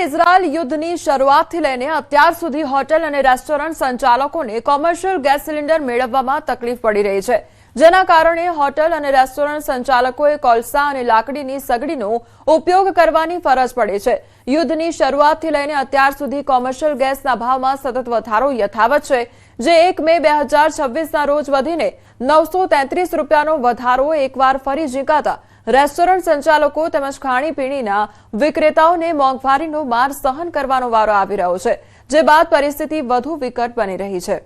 Iran-Israel યુદ્ધની શરૂઆતથી લઈને અત્યાર સુધી હોટેલ અને રેસ્ટોરન્ટ સંચાલકોને કોમર્શિયલ ગેસ સિલિન્ડર મેળવવામાં તકલીફ પડી રહી છે, જેના કારણે હોટેલ અને રેસ્ટોરન્ટ સંચાલકોએ કોલસા અને લાકડીની સગડીનો ઉપયોગ કરવાની ફરજ પડી છે। યુદ્ધની શરૂઆતથી લઈને અત્યાર સુધી કોમર્શિયલ ગેસના ભાવમાં સતત વધારો યથાવત છે, જે 1 મે 2026ના રોજ વધીને 933 રૂપિયાનો વધારો એકવાર ફરી ઝીંકાતા રેસ્ટોરન્ટ સંચાલકો તેમજ ખાણીપીણીના વિક્રેતાઓને મોંઘવારીનો માર સહન કરવાનો વારો આવી રહ્યો છે, જે બાદ પરિસ્થિતિ વધુ વિકટ બની રહી છે।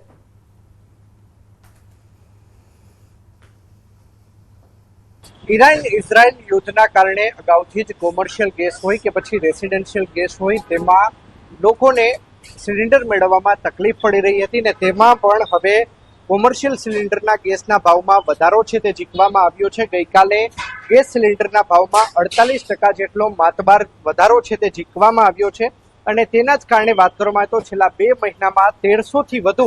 ઈરાન-ઇઝરાયલ યુદ્ધના કારણે અગાઉથી જ કોમર્શિયલ ગેસ હોય કે પછી રેસિડેન્શિયલ ગેસ હોય તેમાં લોકોને સિલિન્ડર મેળવવામાં તકલીફ પડી રહી હતી ને તેમાં પણ હવે કોમર્શિયલ સિલિન્ડરના ગેસના ભાવમાં વધારો છે તે ઝીંકવામાં આવ્યો છે। ગઈકાલે ગેસ સિલિન્ડરના ભાવમાં 48% જેટલો માતબાર વધારો છે તે ઝીંકવામાં આવ્યો છે અને તેના જ કારણે વાત કરવામાં આવે તો છેલ્લા 2 મહિનામાં 1300થી વધુ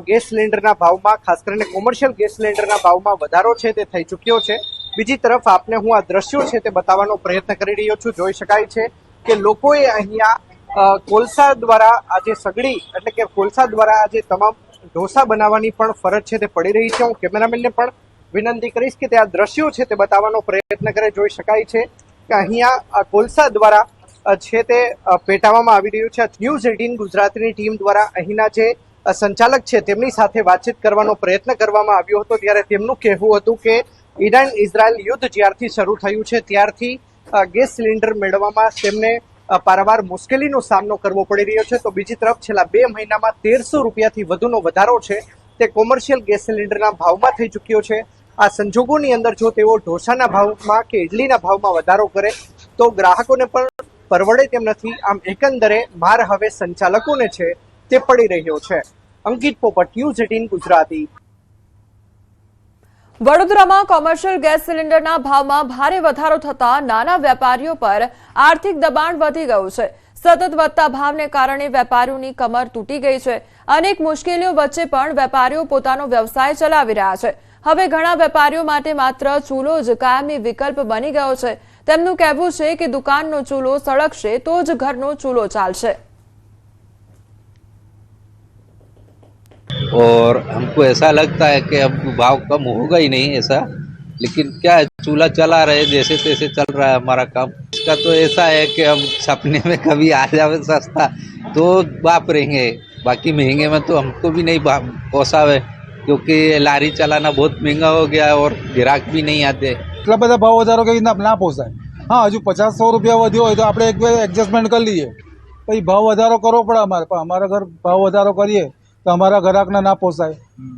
ગેસ સિલિન્ડરના ભાવમાં ખાસ કરીને કોમર્શિયલ ગેસ સિલિન્ડરના ભાવમાં વધારો છે તે થઈ ચૂક્યો છે। બીજી તરફ આપને હું આ દ્રશ્યો છે તે બતાવવાનો પ્રયત્ન કરી રહ્યો છું। જોઈ શકાય છે કે લોકોએ અહીંયા કોલસા દ્વારા આજે સગડી એટલે કે કોલસા દ્વારા આજે તમામ ઢોસા બનાવવાની પણ ફરજ છે તે પડી રહી છે। હું કેમેરામેનને પણ વિનંતી કરીશ કે તે આ દ્રશ્યો છે તે બતાવવાનો પ્રયત્ન કરે। જોઈ શકાય છે કે અહીંયા કોલસા દ્વારા છે તે પેટાવવામાં આવી રહ્યું છે। ન્યૂઝ 18 ગુજરાતીની ટીમ દ્વારા અહીંના જે સંચાલક છે તેમની સાથે વાતચીત કરવાનો પ્રયત્ન કરવામાં આવ્યો હતો, ત્યારે તેમનું કહેવું હતું કે ઈરાન-ઇઝરાયલ યુદ્ધ જ્યારથી શરૂ થયું છે ત્યારથી ગેસ સિલિન્ડર મેળવવામાં તેમને પારાવાર મુશ્કેલીનો સામનો કરવો પડી રહ્યો છે। તો બીજી તરફ છેલ્લા 2 મહિનામાં 1300 રૂપિયાથી વધુનો વધારો છે તે કોમર્શિયલ ગેસ સિલિન્ડરના ભાવમાં થઈ ચૂક્યો છે। આ સંજોગોની અંદર જો તેઓ ઢોસાના ભાવમાં કે ઇડલીના ભાવમાં વધારો કરે તો ગ્રાહકોને પણ પરવડે તેમ નથી। આમ એકંદરે માર હવે સંચાલકોને છે તે પડી રહ્યો છે। અંકિત પોપટ, ન્યૂઝ 18 ગુજરાતી। વડોદરામાં કોમર્શિયલ ગેસ સિલિન્ડરના ભાવમાં ભારે વધારો થતા નાના વેપારીઓ પર આર્થિક દબાણ વધી ગયું છે। સતત વધતા ભાવને કારણે વેપારીઓની કમર તૂટી ગઈ છે। અનેક મુશ્કેલીઓ વચ્ચે પણ વેપારીઓ પોતાનો વ્યવસાય ચલાવી રહ્યા છે। હવે ઘણા વેપારીઓ માટે માત્ર ચૂલો જ કાયમી વિકલ્પ બની ગયો છે। તેમનું કહેવું છે કે દુકાનનો ચૂલો સળગશે તો જ ઘરનો ચૂલો ચાલશે। और हमको ऐसा लगता है कि अब भाव कम होगा ही नहीं ऐसा, लेकिन क्या है चूल्हा चला रहे जैसे तैसे चल रहा है हमारा काम। इसका तो ऐसा है कि अब सपने में कभी आ जावे सस्ता तो बाप रहेंगे, बाकी महंगे में तो हमको भी नहीं पोसावे, क्योंकि लारी चलाना बहुत महंगा हो गया है और ग्राहक भी नहीं आते। એટલા બધા ભાવ વધારો કે ના પોસાય। હા, હજુ 50-100 રૂપિયા વધ્યો હોય તો આપણે એક એડજસ્ટમેન્ટ કરી લઈએ, પછી ભાવ વધારો કરવો પડે અમારે, પણ અમારા ઘર ભાવ વધારો કરીએ તો અમારા ગ્રાહકને ના પોસાય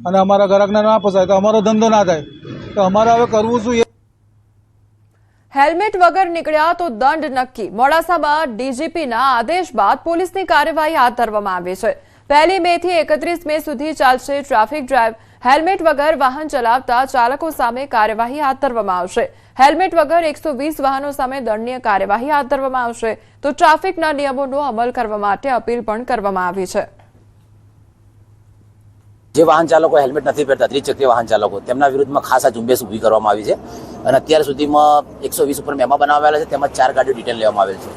અને અમારા ગ્રાહકને ના પોસાય તો અમારો ધંધો ના થાય, તો અમારે હવે કરવું શું? હેલ્મેટ વગર નીકળ્યા તો દંડ નક્કી। મોડાસામાં ડીજીપીના આદેશ બાદ પોલીસની કાર્યવાહી હાથ ધરવામાં આવી છે। 1 મે થી 31 મે સુધી ચાલશે ટ્રાફિક ડ્રાઈવ। હેલ્મેટ વગર વાહન ચલાવતા ચાલકો સામે કાર્યવાહી હાથ ધરવામાં આવશે। હેલ્મેટ વગર 120 વાહનો સામે દંડનીય કાર્યવાહી હાથ ધરવામાં આવશે, તો ટ્રાફિકના નિયમોનો અમલ કરવા માટે અપીલ પણ કરવામાં આવી છે। જે વાહન ચાલકો હેલ્મેટ નથી પહેરતા, ત્રિચક્રીય વાહન ચાલકો, તેમના વિરુદ્ધમાં ખાસ આ ઝુંબેશ ઊભી કરવામાં આવી છે અને અત્યાર સુધીમાં 120 ઉપર મેમો બનાવવામાં આવેલા છે, તેમજ 4 ગાડીઓ ડિટેલ લેવામાં આવેલ છે।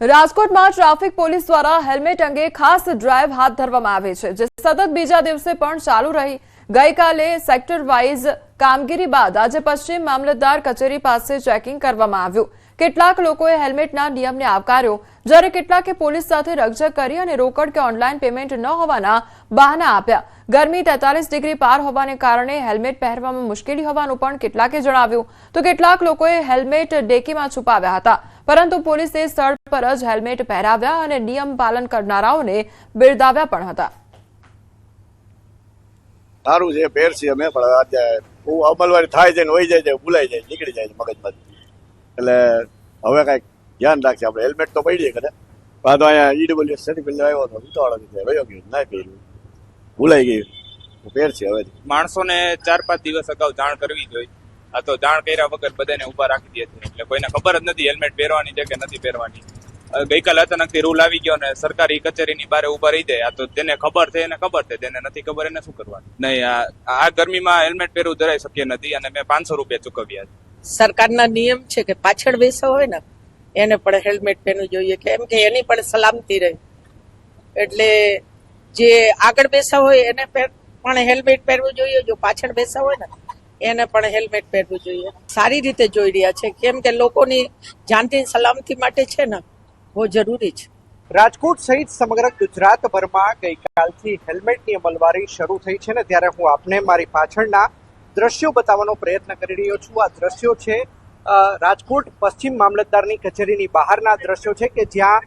રાજકોટમાં ટ્રાફિક પોલીસ દ્વારા હેલ્મેટ અંગે ખાસ ડ્રાઈવ હાથ ધરવામાં આવી છે, જે સતત બીજા દિવસે પણ ચાલુ રહી। ગઈકાલે સેક્ટર વાઇઝ કામગીરી બાદ આજે પશ્ચિમ મામલતદાર કચેરી પાસે ચેકિંગ કરવામાં આવ્યું। કેટલાક લોકોએ હેલ્મેટના નિયમને આવકાર્યો, જ્યારે કેટલાકે પોલીસ સાથે રકઝક કરી અને રોકડ કે ઓનલાઈન પેમેન્ટ ન હોવાના બહાના આપ્યા। ગરમી 43 ડિગ્રી પાર હોવાને કારણે હેલ્મેટ પહેરવામાં મુશ્કેલી હોવાનું પણ કેટલાકે જણાવ્યું, તો કેટલાક લોકોએ હેલ્મેટ ડેકીમાં છુપાવ્યા હતા, પરંતુ પોલીસે સ્થળ પર જ હેલ્મેટ પહેરાવ્યા અને નિયમ પાલન કરનારાઓને બિરદાવ્યા પણ હતા। સારું છે, પહેરશે અમે, પણ અમલવારી થાય છે ને હોય જાય છે, ભૂલાઈ જાય, નીકળી જાય મગજમાંથી, એટલે હવે કાંઈક ધ્યાન રાખશે આપણે। હેલ્મેટ તો પડી જાય કરે, આ તો અહીંયા ઈડબ્લ્યુએસ સર્ટિફિકેટ લેવા આવ્યો હતો, ઉતાવળા વયો ગયો, ના પહેર્યું, ભૂલાઈ ગયું, પહેરશે હવે। માણસોને 4-5 દિવસ અગાઉ જાણ કરવી જોઈએ। આ તો જાણ કર્યા વગર બધાને ઉભા રાખી દે છે, એટલે કોઈને ખબર જ નથી હેલ્મેટ પહેરવાની છે કે નથી પહેરવાની। ગઈકાલે અચાનકથી રૂલ આવી ગયો ને સરકારી કચેરીની બહાર ઉભા રહી જાય। આ તો તેને ખબર છે એને ખબર છે, તેને નથી ખબર એને શું કરવાનું? નહીં, આ ગરમીમાં હેલ્મેટ પહેરવું જરાય શક્ય નથી અને મેં 500 રૂપિયા ચૂકવ્યા છે। સરકારના નિયમ છે કે પાછળ બેસા હોય ને એને પણ હેલ્મેટ પહેરવું જોઈએ, કેમ કે એની પણ સલામતી રહે. એટલે જે આગળ બેસા હોય એને પણ હેલ્મેટ પહેરવું જોઈએ, જો પાછળ બેસા હોય ને એને પણ હેલ્મેટ પહેરવું જોઈએ. સારી રીતે જોઈ રહ્યા છે, કેમ કે લોકોની જાનની સલામતી માટે છે ને, બહુ જરૂરી છે. રાજકોટ સહિત સમગ્ર ગુજરાતભરમાં ગઈકાલથી હેલ્મેટની અમલવારી શરૂ થઈ છે ને ત્યારે હું આપને મારી પાછળના દ્રશ્યો બતાવવાનો પ્રયત્ન કરી રહ્યો છું. આ દ્રશ્યો છે રાજકોટ પશ્ચિમ મામલતદારની કચેરીની બહારના દ્રશ્યો છે કે જ્યાં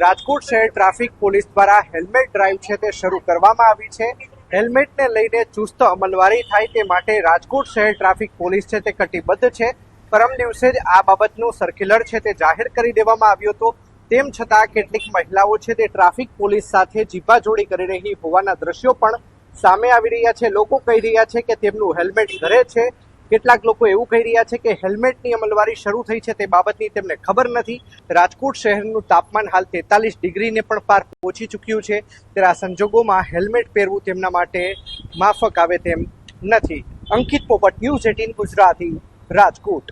રાજકોટ શહેર ટ્રાફિક પોલીસ દ્વારા હેલ્મેટ ડ્રાઈવ છે તે શરૂ કરવામાં આવી છે. હેલ્મેટને લઈને ચુસ્ત અમલવારી થાય તે માટે રાજકોટ શહેર ટ્રાફિક પોલીસ છે તે કટિબદ્ધ છે. પરમ દિવસે જ આ બાબતનું સર્ક્યુલર છે તે જાહેર કરી દેવામાં આવ્યો હતો. તેમ છતાં કેટલીક મહિલાઓ છે તે ટ્રાફિક પોલીસ સાથે જીભાજોડી કરી રહી હોવાના દ્રશ્યો પણ સામે આવી રહ્યા છે. લોકો કહી રહ્યા છે કે તેમનું હેલ્મેટ ઘરે છે. કેટલાક લોકો એવું કહી રહ્યા છે કે હેલ્મેટની અમલવારી શરૂ થઈ છે તે બાબતની તેમને ખબર નથી. રાજકોટ શહેરનું તાપમાન હાલ 43 ડિગ્રીને પણ પાર પહોંચી ચૂક્યું છે. ત્યારે આ સંજોગોમાં હેલ્મેટ પહેરવું તેમના માટે માફક આવે તેમ નથી. અંકિત પોપટ, ન્યૂઝ 18 ગુજરાતી, રાજકોટ.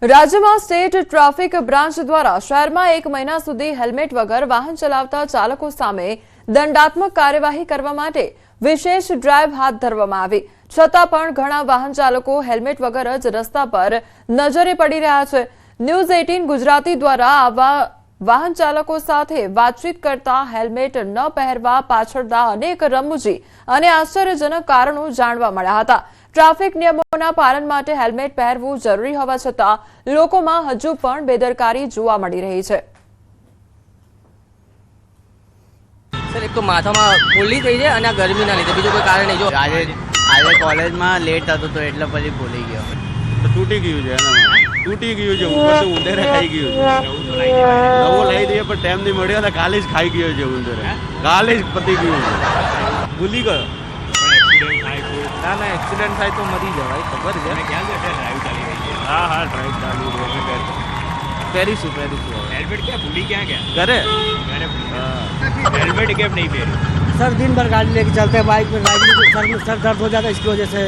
રાજ્યમાં સ્ટેટ ટ્રાફિક બ્રાન્ચ દ્વારા શહેરમાં 1 મહિના સુધી હેલ્મેટ વગર વાહન ચલાવતા ચાલકો સામે દંડાત્મક કાર્યવાહી કરવા માટે વિશેષ ડ્રાઈવ હાથ ધરવામાં આવી. છતાં પણ ઘણા વાહન ચાલકો હેલ્મેટ વગર જ રસ્તા પર નજરે પડી રહ્યા છે. ન્યૂઝ 18 ગુજરાતી દ્વારા આવા વાહન ચાલકો સાથે વાતચીત કરતા હેલ્મેટ ન પહેરવા પાછળના અનેક રમૂજી અને આશ્ચર્યજનક કારણો જાણવા મળ્યા હતા. ટ્રાફિક નિયમોના પાલન માટે હેલ્મેટ પહેરવું જરૂરી હોવા છતાં લોકોમાં હજુ પણ બેદરકારી જોવા મળી રહી છે. સર, એક તો માથામાં ફૂલી થઈ છે અને આ ગરમીના લીધે, બીજું કોઈ કારણ નહીં. જો આજે કોલેજમાં લેટ હતો તો એટલે પછી ભૂલી ગયો. તો તૂટી ગયું છે એનામાં, તૂટી ગયું છે, ઉપરથી ઉંદેરે ખાઈ ગયું છે. નવો લઈ દઈએ પણ ટાઈમ નહીં મળ્યો અને કાલે જ ખાઈ ગયો છે ઉંદેરે. કાલે જ પતી ગયું છે, ભૂલી ગયો. ના એક્સિડન્ટ થાય તો મરી જવાય, ખબર છે. હા ડ્રાઈવ ચાલુ છે. પહેરીશું. હેલ્મેટ ક્યાં ભૂલી ક્યાં ગયા? ઘરે હેલ્મેટ કેમ नहीं पहने? सर दिन भर गाड़ी लेके चलते हैं, बाइक पर राइड में सर दर्द हो जाता है, इसकी वजह से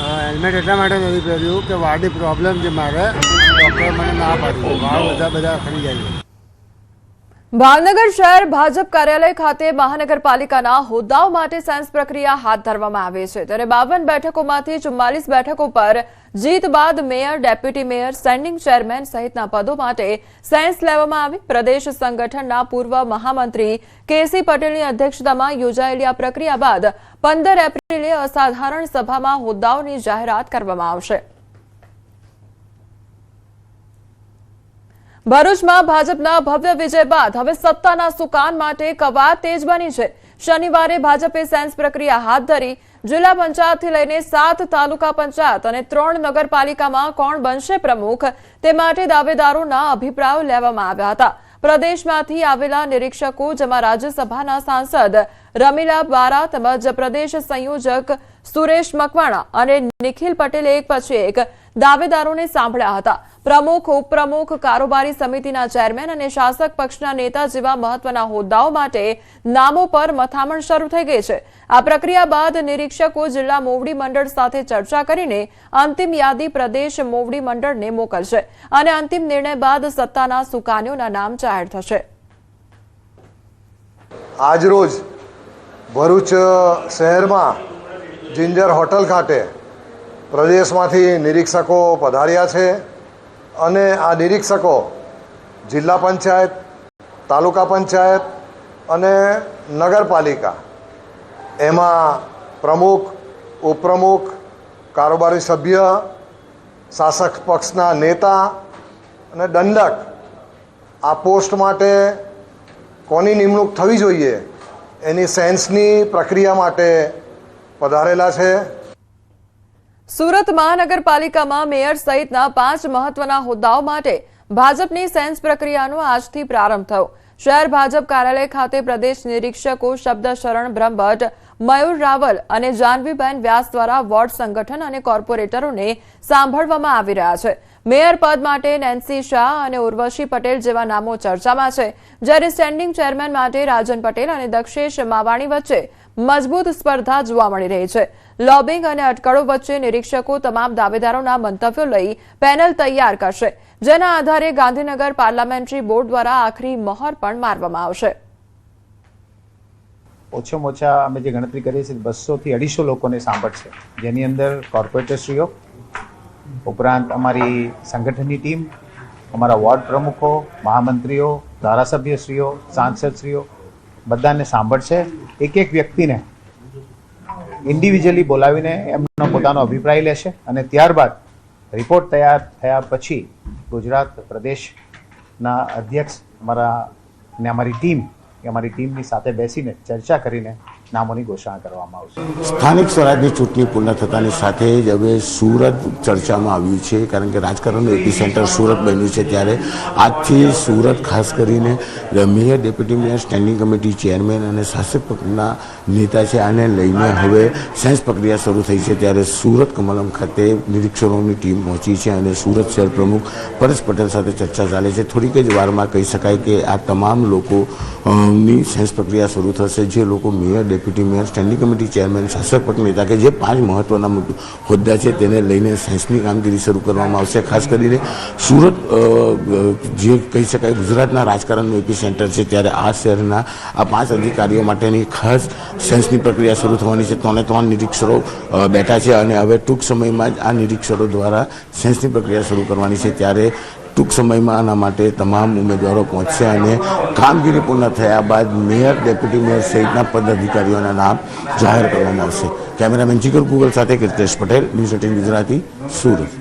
હેલ્મેટ એટલા માટે નથી પહેર્યું કે વાળની પ્રોબ્લેમ છે મારે, ડૉક્ટરે મને ના પાડી. વાળ બધા ખરી જાય. ભાવનગર શહેર ભાજપ કાર્યાલય ખાતે મહાનગરપાલિકાના હોદ્દાઓ માટે સાયન્સ પ્રક્રિયા હાથ ધરવામાં આવી છે. ત્યારે 52 બેઠકોમાંથી 44 બેઠકો પર જીત બાદ mayor, deputy mayor, standing chairman સહિતના પદો માટે સાયન્સ લેવામાં આવી. પ્રદેશ સંગઠનના પૂર્વ મહામંત્રી કેસી પટેલની અધ્યક્ષતામાં યોજાયેલી આ પ્રક્રિયા બાદ 15 એપ્રિલે અસાધારણ સભામાં હોદ્દાઓની જાહેરાત કરવામાં આવશે. ભરૂચમાં ભાજપના ભવ્ય વિજય બાદ હવે સત્તાના સુકાન માટે કવાયત તેજ બની છે. શનિવારે ભાજપે સાયન્સ પ્રક્રિયા હાથ ધરી. જિલ્લા પંચાયતથી લઈને 7 તાલુકા પંચાયત અને 3 નગરપાલિકામાં કોણ બનશે પ્રમુખ તે માટે દાવેદારોના અભિપ્રાયો લેવામાં આવ્યા હતા. પ્રદેશમાંથી આવેલા નિરીક્ષકો, જેમાં રાજ્યસભાના સાંસદ રમીલા બારા તેમજ પ્રદેશ સંયોજક સુરેશ મકવાણા અને નિખિલ પટેલે એક પછી એક દાવેદારોને સાંભળ્યા હતા. પ્રમુખ, ઉપપ્રમુખ, કારોબારી સમિતિના ચેરમેન અને શાસક પક્ષના નેતા જેવા મહત્વના હોદ્દાઓ માટે નામો પર મથામણ શરૂ થઈ ગઈ છે. આ પ્રક્રિયા બાદ નિરીક્ષકો જિલ્લા મોવડી મંડળ સાથે ચર્ચા કરીને અંતિમ યાદી પ્રદેશ મોવડી મંડળને મોકલશે અને અંતિમ નિર્ણય બાદ સત્તાના સુકાનીઓના નામ જાહેર થશે. આજરોજ ભરૂચ શહેરમાં જિંજર હોટલ ખાતે પ્રદેશમાંથી નિરીક્ષકો પધાર્યા છે અને આ નિરીક્ષકો જિલ્લા પંચાયત, તાલુકા પંચાયત અને નગરપાલિકા એમાં પ્રમુખ, ઉપપ્રમુખ, કારોબારી સભ્ય, શાસક પક્ષના નેતા અને દંડક આ પોસ્ટ માટે કોની નિમણૂક થવી જોઈએ એની સેન્સની પ્રક્રિયા માટે પધારેલા છે. સુરત મહાનગરપાલિકામાં મેયર સહિતના 5 મહત્વના હોદ્દાઓ માટે ભાજપની સેન્સ પ્રક્રિયાનો આજથી પ્રારંભ થયો. શહેર ભાજપ કાર્યાલય ખાતે પ્રદેશ નિરીક્ષકો શબ્દ શરણ બ્રહ્મભટ્ટ, મયુર રાવલ અને જાનવીબેન વ્યાસ દ્વારા વોર્ડ સંગઠન અને કોર્પોરેટરોને સાંભળવામાં આવી રહ્યા છે. મેયર પદ માટે નેન્સી શાહ અને ઉર્વશી પટેલ જેવા નામો ચર્ચામાં છે, જ્યારે સ્ટેન્ડિંગ ચેરમેન માટે રાજન પટેલ અને દક્ષેશ માવાણી વચ્ચે મજબૂત સ્પર્ધા જોવા મળી રહી છે. લોબિંગ અને અટકળો વચ્ચે નિરીક્ષકો તમામ દાવેદારોના મંતવ્યો લઈ પેનલ તૈયાર કરશે, જેના આધારે ગાંધીનગર પાર્લામેન્ટરી બોર્ડ દ્વારા આખરી મહોર પણ મારવામાં આવશે. ઓછામાં ઓછા અમે જે ગણતરી કરીએ છીએ 200 થી 250 લોકોને સાંભળશે, જેની અંદર કોર્પોરેટરશ્રીઓ ઉપરાંત અમારી સંગઠનની ટીમ, અમારા વોર્ડ પ્રમુખો, મહામંત્રીઓ, ધારાસભ્યશ્રીઓ, સાંસદશ્રીઓ બધાને સાંભળશે. એક એક વ્યક્તિને ઇન્ડિવિજ્યુઅલી બોલાવીને એમનો પોતાનો અભિપ્રાય લેશે અને ત્યારબાદ રિપોર્ટ તૈયાર થયા પછી ગુજરાત પ્રદેશના અધ્યક્ષ અમારી ટીમની સાથે બેસીને ચર્ચા કરીને નામોની ઘોષણા કરવામાં આવશે. સ્થાનિક સ્વરાજની ચૂંટણી પૂર્ણ થતાની સાથે જ હવે સુરત ચર્ચામાં આવ્યું છે, કારણ કે રાજકારણનું એપિસેન્ટર સુરત બન્યું છે. ત્યારે આજથી સુરત ખાસ કરીને mayor, deputy mayor, standing committee chairman અને શાસક પક્ષના નેતા છે, આને લઈને હવે સેન્સ પ્રક્રિયા શરૂ થઈ છે. ત્યારે સુરત કમલમ ખાતે નિરીક્ષકોની ટીમ પહોંચી છે અને સુરત શહેર પ્રમુખ પરેશ પટેલ સાથે ચર્ચા ચાલે છે. થોડીક જ વારમાં કહી શકાય કે આ તમામ લોકોની સેન્સ પ્રક્રિયા શરૂ થશે. જે લોકો mayor, deputy mayor, standing committee chairman, શાસક પક્ષ નેતા કે જે 5 મહત્વના હોદ્દા છે તેને લઈને સેન્સની કામગીરી શરૂ કરવામાં આવશે. ખાસ કરીને સુરત જે કહી શકાય ગુજરાતના રાજકારણનું એપિસેન્ટર છે, ત્યારે આ શહેરના આ 5 અધિકારીઓ માટેની ખાસ સેન્સની પ્રક્રિયા શરૂ થવાની છે. 3 નિરીક્ષકો બેઠા છે અને હવે ટૂંક સમયમાં જ આ નિરીક્ષકો દ્વારા સેન્સની પ્રક્રિયા શરૂ કરવાની છે. ત્યારે ટૂંક સમયમાં આના માટે તમામ ઉમેદવારો પહોંચશે અને કામગીરી પૂર્ણ થયા બાદ મેયર, ડેપ્યુટી મેયર સહિતના પદ અધિકારીઓના નામ જાહેર કરવામાં આવશે. કેમેરામેન જીગર ગુગલ સાથે કીર્તેશ પટેલ, ન્યૂઝ 18 ગુજરાતી, સુરત.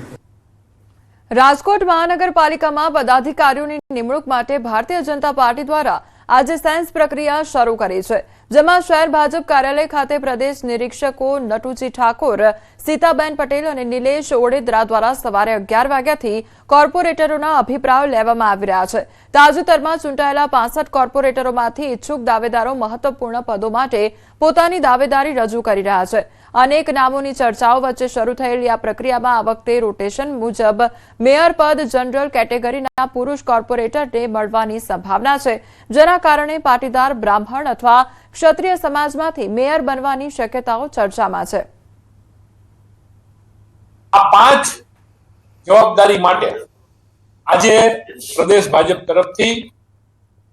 રાજકોટ મહાનગરપાલિકામાં પદાધિકારીઓની નિમણૂક માટે ભારતીય જનતા પાર્ટી દ્વારા આજે સેન્સ પ્રક્રિયા શરૂ કરી છે, જેમાં શહેર ભાજપ કાર્યાલય ખાતે પ્રદેશ નિરીક્ષકો નટુજી ઠાકોર, સીતાબેન પટેલ અને નિલેશ ઓડેદરા દ્વારા સવારે 11 વાગ્યાથી કોર્પોરેટરોના અભિપ્રાયો લેવામાં આવી રહ્યા છે. તાજેતરમાં ચૂંટાયેલા 65 કોર્પોરેટરોમાંથી ઇચ્છુક દાવેદારો મહત્વપૂર્ણ પદો માટે પોતાની દાવેદારી રજૂ કરી રહ્યા છે. અનેક નામોની ચર્ચાઓ વચ્ચે શરૂ થયેલી આ પ્રક્રિયામાં આ વખતે રોટેશન મુજબ મેયર પદ જનરલ કેટેગરીના પુરુષ કોર્પોરેટરને મળવાની સંભાવના છે, જેના કારણે પાટીદાર, બ્રાહ્મણ અથવા ક્ષત્રિય સમાજમાંથી મેયર બનવાની શક્યતાઓ ચર્ચામાં છે. આ 5 જવાબદારી માટે આજે પ્રદેશ ભાજપ તરફથી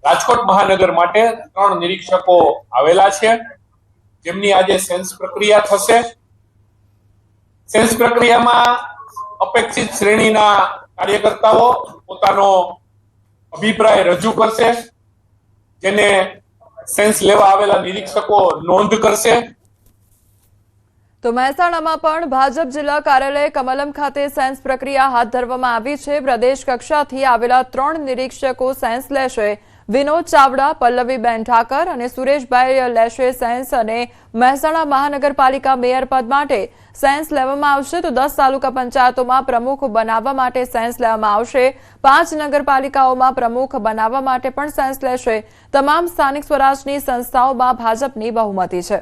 રાજકોટ મહાનગર માટે 3 નિરીક્ષકો આવેલા છે, જેમની આજે સેન્સ પ્રક્રિયા થશે. સેન્સ પ્રક્રિયામાં અપેક્ષિત શ્રેણીના કાર્યકર્તાઓ પોતાનો અભિપ્રાય રજૂ કરશે, જેને સેન્સ લેવા આવેલા નિરીક્ષકો નોંધ કરશે. તો મહેસાણામાં પણ ભાજપ જિલ્લા કાર્યાલય કમલમ ખાતે સેન્સ પ્રક્રિયા હાથ ધરવામાં આવી છે. પ્રદેશ કક્ષાથી આવેલા 3 નિરીક્ષકો સેન્સ લેશે. વિનોદ ચાવડા, પલ્લવીબેન ઠાકર અને સુરેશભાઈ લેશે સેન્સ અને મહેસાણા મહાનગરપાલિકા મેયર પદ માટે સેન્સ લેવામાં આવશે. તો 10 તાલુકા પંચાયતોમાં પ્રમુખ બનાવવા માટે સેન્સ લેવામાં આવશે. 5 નગરપાલિકાઓમાં પ્રમુખ બનાવવા માટે પણ સેન્સ લેશે. તમામ સ્થાનિક સ્વરાજની સંસ્થાઓમાં ભાજપની બહુમતી છે.